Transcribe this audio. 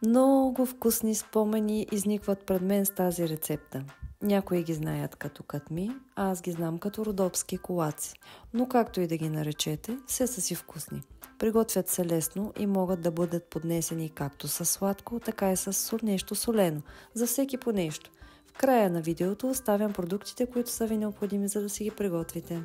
Много вкусни спомени изникват пред мен с тази рецепта. Някои ги знаят като катми, а аз ги знам като родопски колаци. Но както и да ги наречете, все са си вкусни. Приготвят се лесно и могат да бъдат поднесени както с сладко, така и с нещо солено. За всеки по нещо. В края на видеото оставям продуктите, които са ви необходими, за да си ги приготвите.